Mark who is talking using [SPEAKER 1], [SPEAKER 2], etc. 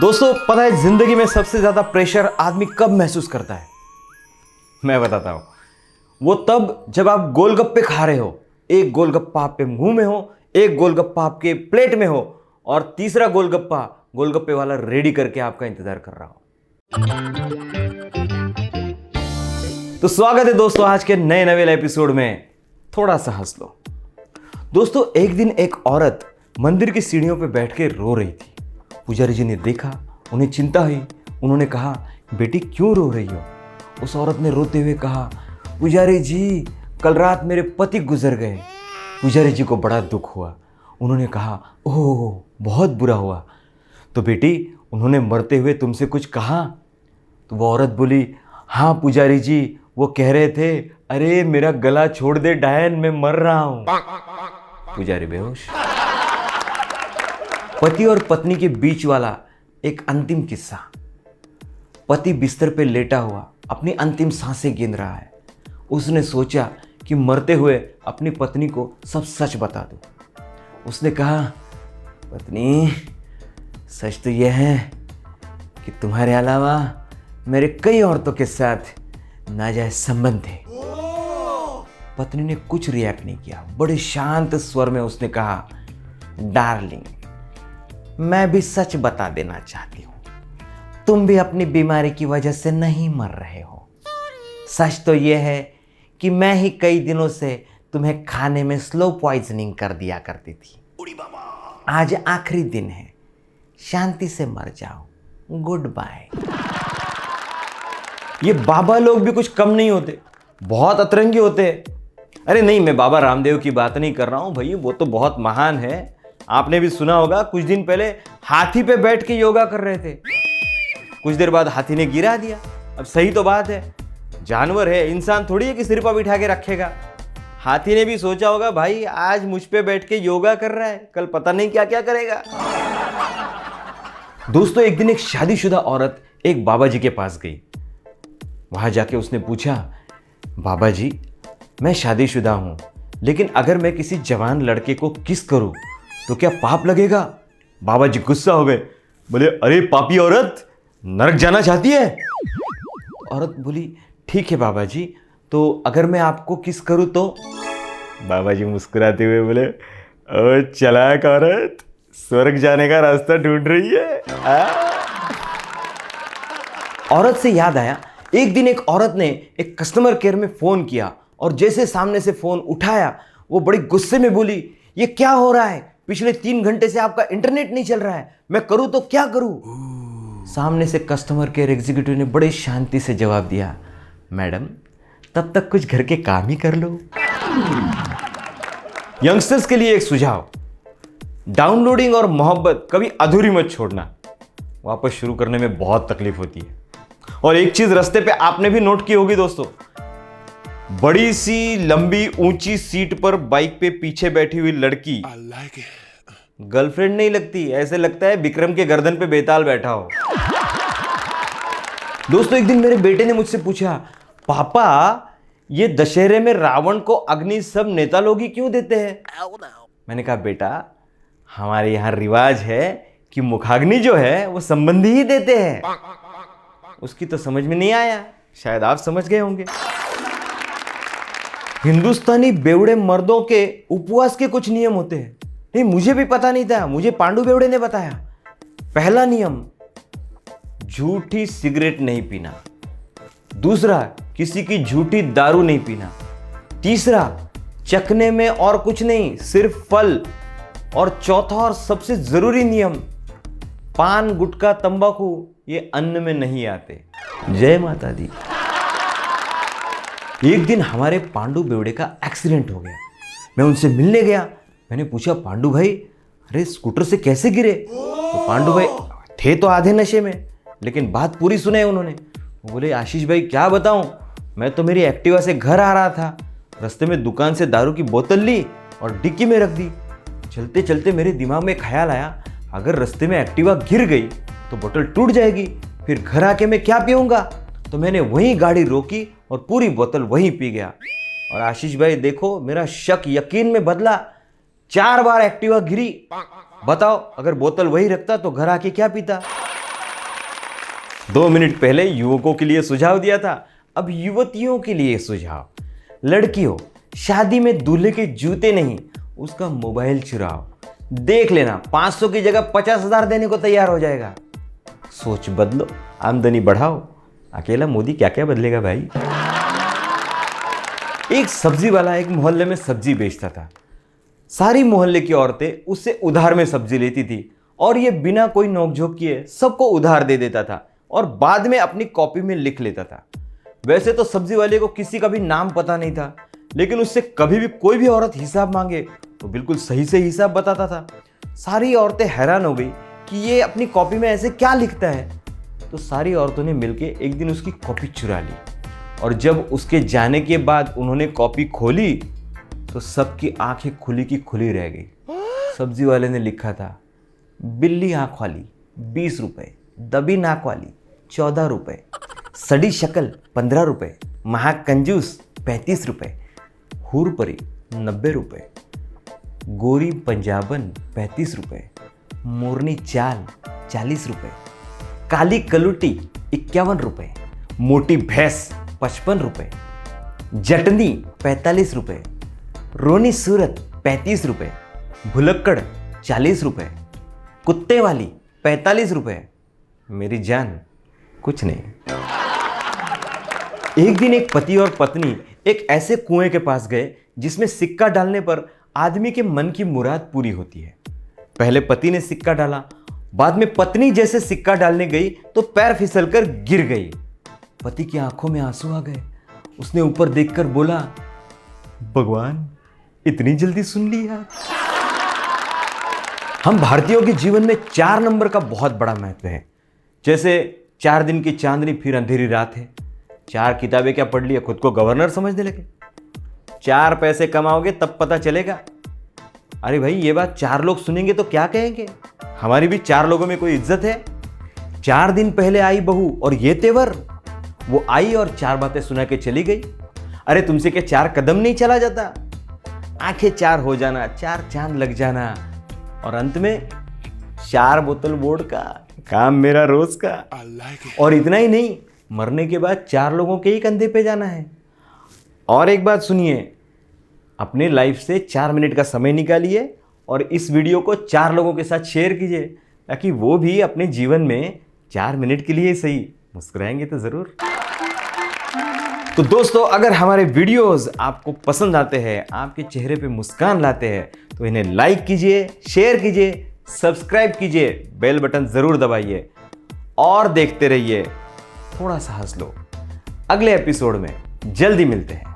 [SPEAKER 1] दोस्तों पता है जिंदगी में सबसे ज्यादा प्रेशर आदमी कब महसूस करता है? मैं बताता हूं। वो तब जब आप गोलगप्पे खा रहे हो, एक गोलगप्पा आपके मुंह में हो, एक गोलगप्पा आपके प्लेट में हो और तीसरा गोलगप्पा गोलगप्पे वाला रेडी करके आपका इंतजार कर रहा हो। तो स्वागत है दोस्तों आज के नए नवेले एपिसोड में। थोड़ा सा हंस लो। दोस्तों एक दिन एक औरत मंदिर की सीढ़ियों पर बैठ के रो रही थी। पुजारी जी ने देखा, उन्हें चिंता हुई। उन्होंने कहा, बेटी क्यों रो रही हो? उस औरत ने रोते हुए कहा, पुजारी जी कल रात मेरे पति गुजर गए। पुजारी जी को बड़ा दुख हुआ। उन्होंने कहा, ओह बहुत बुरा हुआ। तो बेटी उन्होंने मरते हुए तुमसे कुछ कहा? तो वो औरत बोली, हाँ पुजारी जी वो कह रहे थे, अरे मेरा गला छोड़ दे डायन, मैं मर रहा हूं। पुजारी बेहोश। पति और पत्नी के बीच वाला एक अंतिम किस्सा। पति बिस्तर पे लेटा हुआ अपनी अंतिम सांसें गिन रहा है। उसने सोचा कि मरते हुए अपनी पत्नी को सब सच बता दूं। उसने कहा, पत्नी सच तो यह है कि तुम्हारे अलावा मेरे कई औरतों के साथ नाजायज संबंध थे। पत्नी ने कुछ रिएक्ट नहीं किया। बड़े शांत स्वर में उसने कहा, डार्लिंग मैं भी सच बता देना चाहती हूं, तुम भी अपनी बीमारी की वजह से नहीं मर रहे हो। सच तो यह है कि मैं ही कई दिनों से तुम्हें खाने में स्लो पॉइजनिंग कर दिया करती थी। आज आखिरी दिन है, शांति से मर जाओ, गुड बाय। ये बाबा लोग भी कुछ कम नहीं होते, बहुत अतरंगी होते हैं। अरे नहीं, मैं बाबा रामदेव की बात नहीं कर रहा हूं भाई, वो तो बहुत महान है। आपने भी सुना होगा, कुछ दिन पहले हाथी पे बैठ के योगा कर रहे थे। कुछ देर बाद हाथी ने गिरा दिया। अब सही तो बात है, जानवर है, इंसान थोड़ी है कि सिर पर बिठा के रखेगा। हाथी ने भी सोचा होगा, भाई आज मुझ पे बैठ के योगा कर रहा है, कल पता नहीं क्या क्या करेगा। दोस्तों एक दिन एक शादीशुदा औरत एक बाबा जी के पास गई। वहां जाके उसने पूछा, बाबा जी मैं शादीशुदा हूं, लेकिन अगर मैं किसी जवान लड़के को किस करूं तो क्या पाप लगेगा? बाबा जी गुस्सा हो गए, बोले, अरे पापी औरत, नरक जाना चाहती है? औरत बोली, ठीक है बाबा जी, तो अगर मैं आपको किस करूं तो? बाबा जी मुस्कुराते हुए बोले, ओ चालाक औरत, स्वर्ग जाने का रास्ता ढूंढ रही है। औरत से याद आया, एक दिन एक औरत ने एक कस्टमर केयर में फोन किया और जैसे सामने से फोन उठाया, वो बड़ी गुस्से में बोली, ये क्या हो रहा है? पिछले 3 घंटे से आपका इंटरनेट नहीं चल रहा है, मैं करूं तो क्या करूं? सामने से कस्टमर केयर एग्जीक्यूटिव ने बड़े शांति से जवाब दिया, मैडम तब तक कुछ घर के काम ही कर लो। यंगस्टर्स के लिए एक सुझाव, डाउनलोडिंग और मोहब्बत कभी अधूरी मत छोड़ना। वापस शुरू करने में बहुत तकलीफ होती है। और एक चीज रास्ते पे आपने भी नोट की होगी दोस्तों, बड़ी सी लंबी ऊंची सीट पर बाइक पे पीछे बैठी हुई लड़की गर्लफ्रेंड नहीं लगती, ऐसे लगता है विक्रम के गर्दन पे बेताल बैठा हो। दोस्तों एक दिन मेरे बेटे ने मुझसे पूछा, पापा ये दशहरे में रावण को अग्नि सब नेता लोग ही क्यों देते हैं? मैंने कहा, बेटा हमारे यहां रिवाज है कि मुखाग्नि जो है वो संबंधी ही देते हैं। उसकी तो समझ में नहीं आया, शायद आप समझ गए होंगे। हिंदुस्तानी बेवड़े मर्दों के उपवास के कुछ नियम होते हैं। नहीं मुझे भी पता नहीं था, मुझे पांडु बेवड़े ने बताया। पहला नियम, झूठी सिगरेट नहीं पीना। दूसरा, किसी की झूठी दारू नहीं पीना। तीसरा, चखने में और कुछ नहीं, सिर्फ फल। और चौथा और सबसे जरूरी नियम, पान गुटखा तंबाकू ये अन्न में नहीं आते। जय माता दी। एक दिन हमारे पांडु बेवड़े का एक्सीडेंट हो गया। मैं उनसे मिलने गया। मैंने पूछा, पांडु भाई अरे स्कूटर से कैसे गिरे? तो पांडु भाई थे तो आधे नशे में, लेकिन बात पूरी सुने उन्होंने। वो बोले, आशीष भाई क्या बताऊं, मैं तो मेरी एक्टिवा से घर आ रहा था, रास्ते में दुकान से दारू की बोतल ली और डिक्की में रख दी। चलते चलते मेरे दिमाग में ख्याल आया, अगर रास्ते में एक्टिवा गिर गई तो बोतल टूट जाएगी, फिर घर आके मैं क्या पीऊंगा? तो मैंने वहीं गाड़ी रोकी और पूरी बोतल वहीं पी गया। और आशीष भाई देखो, मेरा शक यकीन में बदला। 4 बार एक्टिवा गिरी। बताओ अगर बोतल वही रखता तो घर आके क्या पीता? 2 मिनट पहले युवकों के लिए सुझाव दिया था, अब युवतियों के लिए सुझाव। लड़कियों, शादी में दूल्हे के जूते नहीं, उसका मोबाइल चुराओ। देख लेना 500 की जगह 50,000 देने को तैयार हो जाएगा। सोच बदलो, आमदनी बढ़ाओ। अकेला मोदी क्या क्या बदलेगा भाई। एक सब्जी वाला एक मोहल्ले में सब्जी बेचता था। सारी मोहल्ले की औरतें उससे उधार में सब्जी लेती थी और ये बिना कोई नोकझोंक किए सबको उधार दे देता था और बाद में अपनी कॉपी में लिख लेता था। वैसे तो सब्जी वाले को किसी का भी नाम पता नहीं था, लेकिन उससे कभी भी कोई भी औरत हिसाब मांगे तो बिल्कुल सही से हिसाब बताता था। सारी औरतें हैरान हो गई कि ये अपनी कॉपी में ऐसे क्या लिखता है। तो सारी औरतों ने मिलकर एक दिन उसकी कॉपी चुरा ली और जब उसके जाने के बाद उन्होंने कॉपी खोली तो सबकी आंखें खुली की खुली रह गई। सब्जी वाले ने लिखा था, बिल्ली आंख वाली 20 रुपए, दबी नाक वाली 14 रुपए, सड़ी शक्ल 15 रुपए, महाकंजूस 35 रुपए, हूरपरी 90 रुपए, गोरी पंजाबन 35 रुपए, मोरनी चाल 40 रुपए, काली कलुटी 51 रुपए, मोटी भैंस 55 रुपए, जटनी 45 रुपए, रोनी सूरत 35 रुपए, भुलक्कड़ 40 रुपए, कुत्ते वाली 45 रुपए। मेरी जान कुछ नहीं। एक दिन एक पति और पत्नी एक ऐसे कुएं के पास गए जिसमें सिक्का डालने पर आदमी के मन की मुराद पूरी होती है। पहले पति ने सिक्का डाला, बाद में पत्नी जैसे सिक्का डालने गई तो पैर फिसलकर गिर गई। पति की आंखों में आंसू आ गए। उसने ऊपर देखकर बोला, भगवान इतनी जल्दी सुन लिया। हम भारतीयों के जीवन में 4 नंबर का बहुत बड़ा महत्व है। जैसे 4 दिन की चांदनी फिर अंधेरी रात है। 4 किताबें क्या पढ़ लिया, खुद को गवर्नर समझने लगे। 4 पैसे कमाओगे तब पता चलेगा। अरे भाई, ये बात 4 लोग सुनेंगे तो क्या कहेंगे, हमारी भी 4 लोगों में कोई इज्जत है। 4 दिन पहले आई बहू और ये तेवर। वो आई और 4 बातें सुना के चली गई। अरे तुमसे क्या 4 कदम नहीं चला जाता? आंखें 4 हो जाना, 4 चांद लग जाना और अंत में 4 बोतल वोडका, काम मेरा रोज का। और इतना ही नहीं, मरने के बाद 4 लोगों के ही कंधे पे जाना है। और एक बात सुनिए, अपने लाइफ से 4 मिनट का समय निकालिए और इस वीडियो को 4 लोगों के साथ शेयर कीजिए ताकि वो भी अपने जीवन में 4 मिनट के लिए सही मुस्कुराएंगे तो जरूर। तो दोस्तों, अगर हमारे वीडियोस आपको पसंद आते हैं, आपके चेहरे पे मुस्कान लाते हैं, तो इन्हें लाइक कीजिए, शेयर कीजिए, सब्सक्राइब कीजिए, बेल बटन जरूर दबाइए और देखते रहिए। थोड़ा सा हंस लो। अगले एपिसोड में जल्दी मिलते हैं।